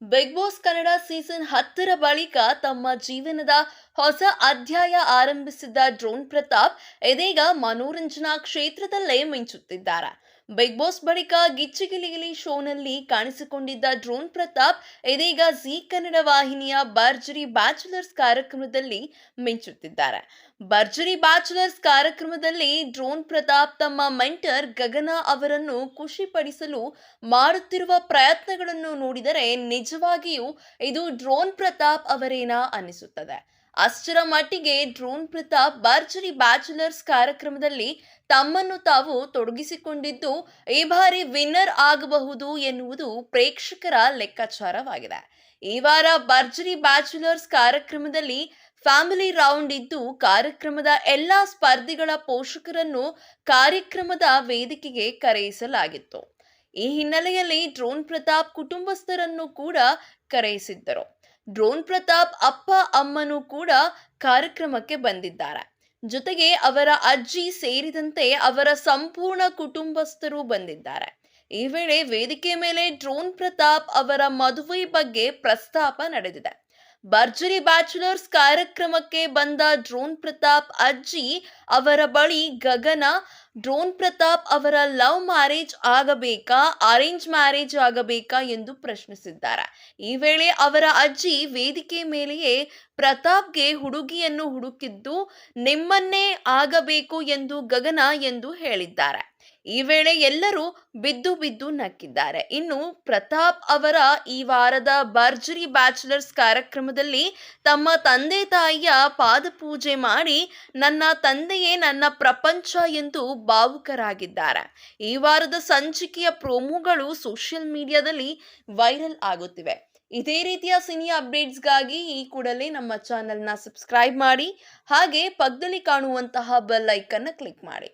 Big boss Kannada season 10ರ ಬಳಿಕ ತಮ್ಮ ಜೀವನದ ಹೊಸ ಅಧ್ಯಾಯ ಆರಂಭಿಸಿದ್ದ ಡ್ರೋನ್ ಪ್ರತಾಪ್ ಇದೀಗ ಮನೋರಂಜನಾ ಕ್ಷೇತ್ರದಲ್ಲೇ ಮಿಂಚುತ್ತಿದ್ದಾರೆ. ಬಿಗ್ ಬಾಸ್ ಬಳಿಕ ಗಿಚ್ಚಿ ಗಿಲಿ ಗಿಲಿ ಶೋನಲ್ಲಿ ಕಾಣಿಸಿಕೊಂಡಿದ್ದ ಡ್ರೋನ್ ಪ್ರತಾಪ್ ಇದೀಗ ಜೀ ಕನ್ನಡ ವಾಹಿನಿಯ ಭರ್ಜರಿ ಬ್ಯಾಚುಲರ್ಸ್ ಕಾರ್ಯಕ್ರಮದಲ್ಲಿ ಮಿಂಚುತ್ತಿದ್ದಾರೆ. ಭರ್ಜರಿ ಬ್ಯಾಚುಲರ್ಸ್ ಕಾರ್ಯಕ್ರಮದಲ್ಲಿ ಡ್ರೋನ್ ಪ್ರತಾಪ್ ತಮ್ಮ ಮೆಂಟರ್ ಗಗನ ಅವರನ್ನು ಖುಷಿಪಡಿಸಲು ಮಾಡುತ್ತಿರುವ ಪ್ರಯತ್ನಗಳನ್ನು ನೋಡಿದರೆ ನಿಜವಾಗಿಯೂ ಇದು ಡ್ರೋನ್ ಪ್ರತಾಪ್ ಅವರೇನಾ ಅನಿಸುತ್ತದೆ. ಅಷ್ಟರ ಮಟ್ಟಿಗೆ ಡ್ರೋನ್ ಪ್ರತಾಪ್ ಭರ್ಜರಿ ಬ್ಯಾಚುಲರ್ಸ್ ಕಾರ್ಯಕ್ರಮದಲ್ಲಿ ತಮ್ಮನ್ನು ತಾವು ತೊಡಗಿಸಿಕೊಂಡಿದ್ದು ಈ ಬಾರಿ ವಿನ್ನರ್ ಆಗಬಹುದು ಎನ್ನುವುದು ಪ್ರೇಕ್ಷಕರ ಲೆಕ್ಕಾಚಾರವಾಗಿದೆ. ಈ ವಾರ ಭರ್ಜರಿ ಬ್ಯಾಚುಲರ್ಸ್ ಕಾರ್ಯಕ್ರಮದಲ್ಲಿ ಫ್ಯಾಮಿಲಿ ರೌಂಡ್ ಇದ್ದು ಕಾರ್ಯಕ್ರಮದ ಎಲ್ಲಾ ಸ್ಪರ್ಧಿಗಳ ಪೋಷಕರನ್ನು ಕಾರ್ಯಕ್ರಮದ ವೇದಿಕೆಗೆ ಕರೆಯಿಸಲಾಗಿತ್ತು. ಈ ಹಿನ್ನೆಲೆಯಲ್ಲಿ ಡ್ರೋನ್ ಪ್ರತಾಪ್ ಕುಟುಂಬಸ್ಥರನ್ನು ಕೂಡ ಕರೆಯಿಸಿದ್ದರು. ಡ್ರೋನ್ ಪ್ರತಾಪ್ ಅಪ್ಪ ಅಮ್ಮನೂ ಕೂಡ ಕಾರ್ಯಕ್ರಮಕ್ಕೆ ಬಂದಿದ್ದಾರೆ. ಜೊತೆಗೆ ಅವರ ಅಜ್ಜಿ ಸೇರಿದಂತೆ ಅವರ ಸಂಪೂರ್ಣ ಕುಟುಂಬಸ್ಥರು ಬಂದಿದ್ದಾರೆ. ಈ ವೇಳೆ ವೇದಿಕೆ ಮೇಲೆ ಡ್ರೋನ್ ಪ್ರತಾಪ್ ಅವರ ಮದುವೆ ಬಗ್ಗೆ ಪ್ರಸ್ತಾಪ ನಡೆದಿದೆ. ಭರ್ಜರಿ ಬ್ಯಾಚುಲರ್ಸ್ ಕಾರ್ಯಕ್ರಮಕ್ಕೆ ಬಂದ ಡ್ರೋನ್ ಪ್ರತಾಪ್ ಅಜ್ಜಿ ಅವರ ಬಳಿ ಗಗನ ಡ್ರೋನ್ ಪ್ರತಾಪ್ ಅವರ ಲವ್ ಮ್ಯಾರೇಜ್ ಆಗಬೇಕಾ ಅರೇಂಜ್ ಮ್ಯಾರೇಜ್ ಆಗಬೇಕಾ ಎಂದು ಪ್ರಶ್ನಿಸಿದ್ದಾರೆ. ಈ ವೇಳೆ ಅವರ ಅಜ್ಜಿ ವೇದಿಕೆ ಮೇಲೆಯೇ ಪ್ರತಾಪ್ಗೆ ಹುಡುಗಿಯನ್ನು ಹುಡುಕಿದ್ದು ನಿಮ್ಮನ್ನೇ ಆಗಬೇಕು ಎಂದು ಗಗನ ಎಂದು ಹೇಳಿದ್ದಾರೆ. ಈ ವೇಳೆ ಎಲ್ಲರೂ ಬಿದ್ದು ಬಿದ್ದು ನಕ್ಕಿದ್ದಾರೆ. ಇನ್ನು ಪ್ರತಾಪ್ ಅವರ ಈ ವಾರದ ಭರ್ಜರಿ ಬ್ಯಾಚುಲರ್ಸ್ ಕಾರ್ಯಕ್ರಮದಲ್ಲಿ ತಮ್ಮ ತಂದೆ ತಾಯಿಯ ಪಾದಪೂಜೆ ಮಾಡಿ ನನ್ನ ತಂದೆಯೇ ನನ್ನ ಪ್ರಪಂಚ ಎಂದು ಭಾವುಕರಾಗಿದ್ದಾರೆ. ಈ ವಾರದ ಸಂಚಿಕೆಯ ಪ್ರೋಮೋಗಳು ಸೋಷಿಯಲ್ ಮೀಡಿಯಾದಲ್ಲಿ ವೈರಲ್ ಆಗುತ್ತಿವೆ. ಇದೇ ರೀತಿಯ ಸಿನಿ ಅಪ್ಡೇಟ್ಸ್ಗಾಗಿ ಈ ಕೂಡಲೇ ನಮ್ಮ ಚಾನೆಲ್ನ ಸಬ್ಸ್ಕ್ರೈಬ್ ಮಾಡಿ, ಹಾಗೆ ಪಕ್ಕದಲ್ಲಿ ಕಾಣುವಂತಹ ಬೆಲ್ ಐಕನ್ನ ಕ್ಲಿಕ್ ಮಾಡಿ.